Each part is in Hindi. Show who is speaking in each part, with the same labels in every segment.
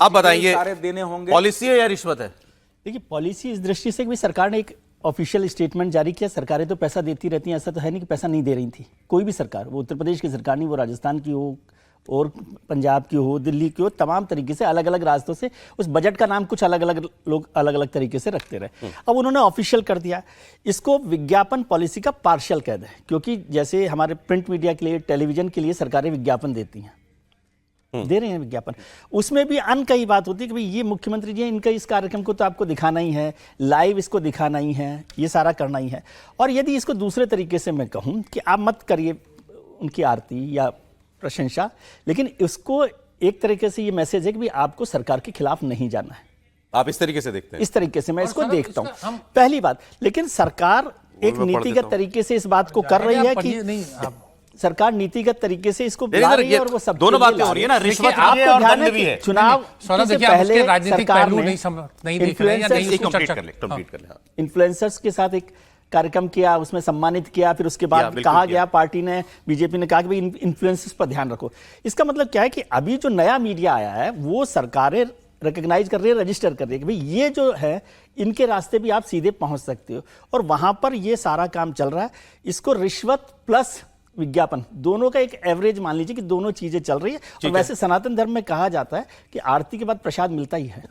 Speaker 1: आप बताइए,
Speaker 2: सारे देने होंगे।
Speaker 1: पॉलिसी है या रिश्वत है?
Speaker 3: देखिए, पॉलिसी इस दृष्टि से कि सरकार ने एक ऑफिशियल स्टेटमेंट जारी किया। सरकारें तो पैसा देती रहती हैं, ऐसा तो है नहीं कि पैसा नहीं दे रही थी। कोई भी सरकार, वो उत्तर प्रदेश की सरकार नहीं, वो राजस्थान की हो और पंजाब की हो, दिल्ली की हो, तमाम तरीके से अलग अलग रास्तों से उस बजट का नाम कुछ अलग अलग लोग अलग अलग तरीके से रखते रहे। अब उन्होंने ऑफिशियल कर दिया। इसको विज्ञापन पॉलिसी का पार्शियल कह दें, क्योंकि जैसे हमारे प्रिंट मीडिया के लिए, टेलीविजन के लिए सरकारें विज्ञापन देती हैं, दे रहे हैं विज्ञापन, उसमें भी अनकही बात होती है कि भाई ये मुख्यमंत्री जी, इनका इस कार्यक्रम को तो आपको दिखाना ही है, लाइव इसको दिखाना ही है, ये सारा करना ही है। और यदि इसको दूसरे तरीके से मैं कहूँ कि आप मत करिए उनकी आरती या प्रशंसा, लेकिन इसको एक तरीके से ये मैसेज है कि भाई आपको सरकार के खिलाफ नहीं जाना है।
Speaker 1: आप इस तरीके से देखते हैं?
Speaker 3: इस तरीके से मैं इसको देखता हूँ, पहली बात। लेकिन सरकार एक नीतिगत तरीके से इस बात को कर रही है कि सरकार नीतिगत तरीके से इसको बुला रही है, और वो सब
Speaker 1: दोनों बातें हो रही है ना, रिश्वत भी है और दंड भी है।
Speaker 3: चुनाव से पहले सरकार ने इन्फ्लुएंसर्स के साथ एक कार्यक्रम किया, उसमें सम्मानित किया, फिर उसके बाद कहा गया, पार्टी ने, बीजेपी ने कहा कि भाई इन्फ्लुएंसर्स पर ध्यान रखो। इसका मतलब क्या है कि अभी जो नया मीडिया आया है वो सरकारें रिकॉग्नाइज कर रही है, रजिस्टर कर रही है कि भाई ये जो है इनके रास्ते भी आप सीधे पहुंच सकते हो, और वहां पर ये सारा काम चल रहा है। इसको रिश्वत प्लस विज्ञापन दोनों का एक एवरेज मान लीजिए कि दोनों चीजें चल रही है। और वैसे सनातन धर्म में कहा जाता है कि आरती के बाद प्रसाद मिलता ही है।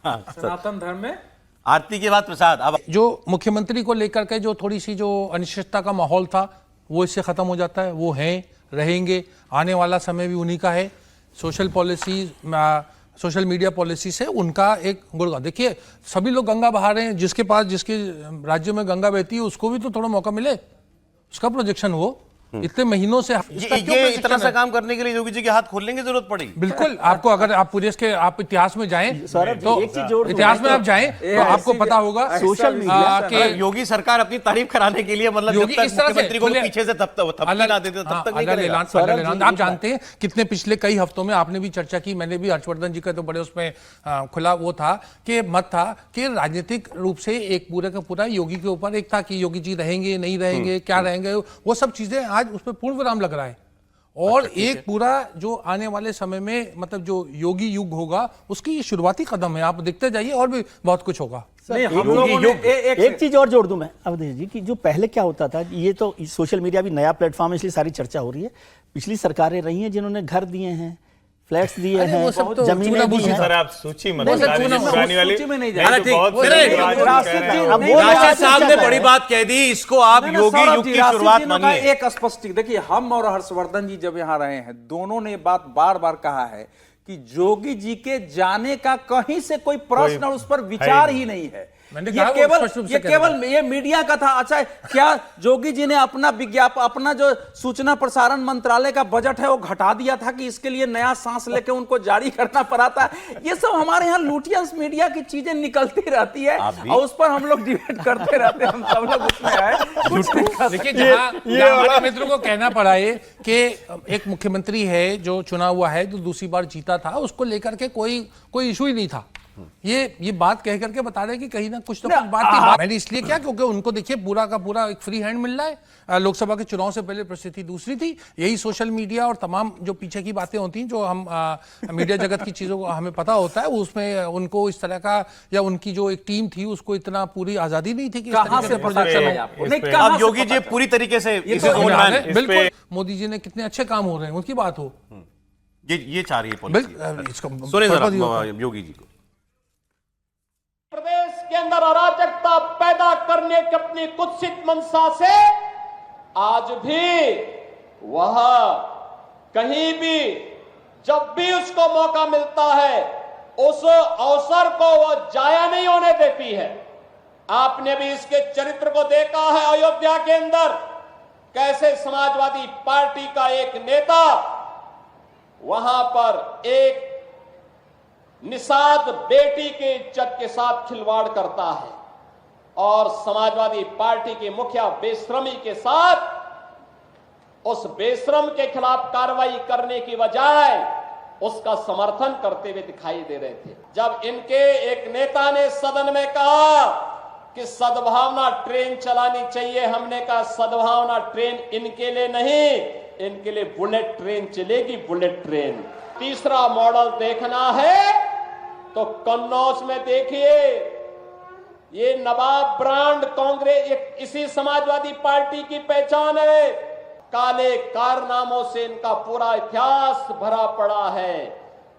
Speaker 2: सनातन धर्म में
Speaker 1: आरती के बाद प्रसाद। अब
Speaker 4: जो मुख्यमंत्री को लेकर के जो थोड़ी सी जो अनिश्चितता का माहौल था वो इससे खत्म हो जाता है। वो हैं, रहेंगे, आने वाला समय भी उन्हीं का है। सोशल मीडिया पॉलिसी से उनका एक गुणगान। देखिए, सभी लोग गंगा बहा रहे हैं, जिसके पास जिसके राज्य में गंगा बहती है उसको भी तो थोड़ा मौका मिले, उसका प्रोजेक्शन हो। इतने महीनों से
Speaker 1: ये इतना सा काम करने के लिए योगी जी के हाथ खोलने की जरूरत पड़ी।
Speaker 4: बिल्कुल, आपको अगर आप पूरे इसके आप इतिहास में जाएं तो इतिहास में आप जाएं तो आपको पता होगा
Speaker 3: सोशल मीडिया
Speaker 1: के योगी सरकार अपनी तारीफ कराने के लिए, मतलब
Speaker 4: योगी इस तरह से
Speaker 1: को पीछे से तब तक नहीं
Speaker 4: करेगा। आप जानते हैं कितने पिछले कई हफ्तों में आपने भी चर्चा की, मैंने भी, हर्षवर्धन जी का तो बड़े उसमें खुला वो था कि मत था कि राजनीतिक रूप से एक पूरे का पूरा योगी के ऊपर एक था कि योगी जी रहेंगे नहीं रहेंगे, क्या रहेंगे, वो सब चीजें आज उसमें पूर्ण विराम लग रहा है। और एक पूरा जो आने वाले समय में मतलब जो योगी युग होगा उसकी ये शुरुआती कदम है। आप देखते जाइए और भी बहुत कुछ होगा।
Speaker 3: एक चीज और जोड़ दूं मैं अवधेश जी की, जो पहले क्या होता था, ये तो सोशल मीडिया भी नया प्लेटफॉर्म है इसलिए सारी चर्चा हो रही है। पिछली सरकारें रही हैं जिन्होंने घर दिए हैं, फ्लैट्स दिए हैं, जमीनें दी हैं।
Speaker 5: सर आप सूची मत वाली
Speaker 1: साहब ने बड़ी बात कह दी, इसको आप योगी युग की शुरुआत मानिए।
Speaker 2: एक स्पष्ट, देखिए हम और हर्षवर्धन जी जब यहाँ रहे हैं, दोनों ने बात बार बार कहा है कि योगी जी के जाने का कहीं से कोई प्रश्न और उस पर विचार ही नहीं है। ये केवल ये मीडिया का था। अच्छा, क्या योगी जी ने अपना विज्ञापन, अपना जो सूचना प्रसारण मंत्रालय का बजट है वो घटा दिया था कि इसके लिए नया सांस लेके उनको जारी करना पड़ा था? ये सब हमारे यहाँ लुटियंस मीडिया की चीजें निकलती रहती है और उस पर हम लोग डिबेट करते रहते हैं। हम सब लोग उसमें आए।
Speaker 4: देखिए, हमारे मित्रों को कहना पड़ा है कि एक मुख्यमंत्री है जो चुना हुआ है, जो दूसरी बार जीता था, उसको लेकर के कोई इशू ही नहीं था। ये बात कह करके बता रहे हैं कि कहीं ना कुछ बात की। मैंने इसलिए क्या, क्योंकि उनको देखिए पूरा का पूरा एक फ्री हैंड मिल रहा है। लोकसभा के चुनाव से पहले परिस्थिति दूसरी थी। यही सोशल मीडिया और तमाम जो पीछे की बातें होती हैं, जो हम मीडिया जगत की चीजों को हमें पता होता है, उसमें उनको इस तरह का, या उनकी जो एक टीम थी उसको इतना पूरी आजादी नहीं थी कि
Speaker 1: अब योगी जी पूरी तरीके से
Speaker 4: बिल्कुल मोदी जी ने कितने अच्छे काम हो रहे हैं उनकी बात हो,
Speaker 1: ये चाह रही है योगी जी को।
Speaker 6: प्रदेश के अंदर अराजकता पैदा करने की अपनी कुत्सित मंशा से आज भी वह कहीं भी जब भी उसको मौका मिलता है उस अवसर को वह जाया नहीं होने देती है। आपने भी इसके चरित्र को देखा है अयोध्या के अंदर, कैसे समाजवादी पार्टी का एक नेता वहां पर एक निषाद बेटी के इज्जत के साथ खिलवाड़ करता है और समाजवादी पार्टी के मुखिया बेशरमी के साथ उस बेशरम के खिलाफ कार्रवाई करने की बजाय उसका समर्थन करते हुए दिखाई दे रहे थे। जब इनके एक नेता ने सदन में कहा कि सद्भावना ट्रेन चलानी चाहिए, हमने कहा सद्भावना ट्रेन इनके लिए नहीं, इनके लिए बुलेट ट्रेन चलेगी, बुलेट ट्रेन। तीसरा मॉडल देखना है तो कन्नौज में देखिए, ये नवाब ब्रांड कांग्रेस इसी समाजवादी पार्टी की पहचान है। काले कारनामों से इनका पूरा इतिहास भरा पड़ा है।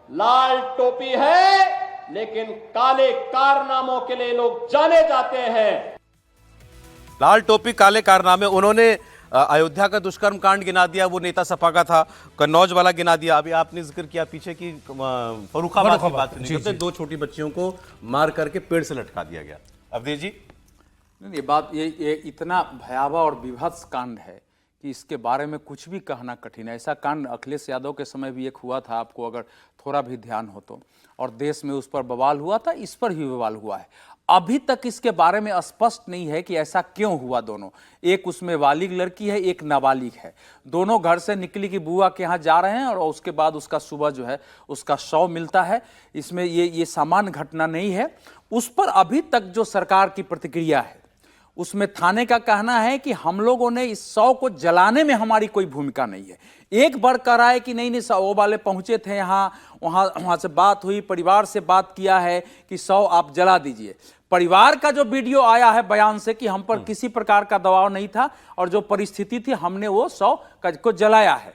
Speaker 6: लाल टोपी है लेकिन काले कारनामों के लिए लोग जाने जाते हैं।
Speaker 1: लाल टोपी काले कारनामे, उन्होंने अयोध्या का दुष्कर्म कांड गिना दिया, वो नेता सपा का था, कन्नौज वाला गिना दिया, अभी आपने जिक्र किया पीछे की फर्रुखाबाद की बात नहीं, दो छोटी बच्चियों को मार करके पेड़ से लटका दिया गया। अवधेश जी,
Speaker 2: ये बात ये इतना भयावह और विभत्स कांड है कि इसके बारे में कुछ भी कहना कठिन है। ऐसा कांड अखिलेश यादव के समय भी एक हुआ था, आपको अगर थोड़ा भी ध्यान हो तो, और देश में उस पर बवाल हुआ था, इस पर भी बवाल हुआ है। अभी तक इसके बारे में स्पष्ट नहीं है कि ऐसा क्यों हुआ। दोनों, एक उसमें बालिग लड़की है, एक नाबालिग है, दोनों घर से निकली कि बुआ के यहाँ जा रहे हैं और उसके बाद उसका सुबह जो है उसका शव मिलता है। इसमें ये सामान्य घटना नहीं है। उस पर अभी तक जो सरकार की प्रतिक्रिया है, उसमें थाने का कहना है कि हम लोगों ने इस शव को जलाने में हमारी कोई भूमिका नहीं है। एक बार कह रहा है कि नहीं शव वाले पहुंचे थे यहाँ, वहां से बात हुई, परिवार से बात किया है कि शव आप जला दीजिए। परिवार का जो वीडियो आया है बयान से कि हम पर किसी प्रकार का दबाव नहीं था और जो परिस्थिति थी हमने वो शव को जलाया है।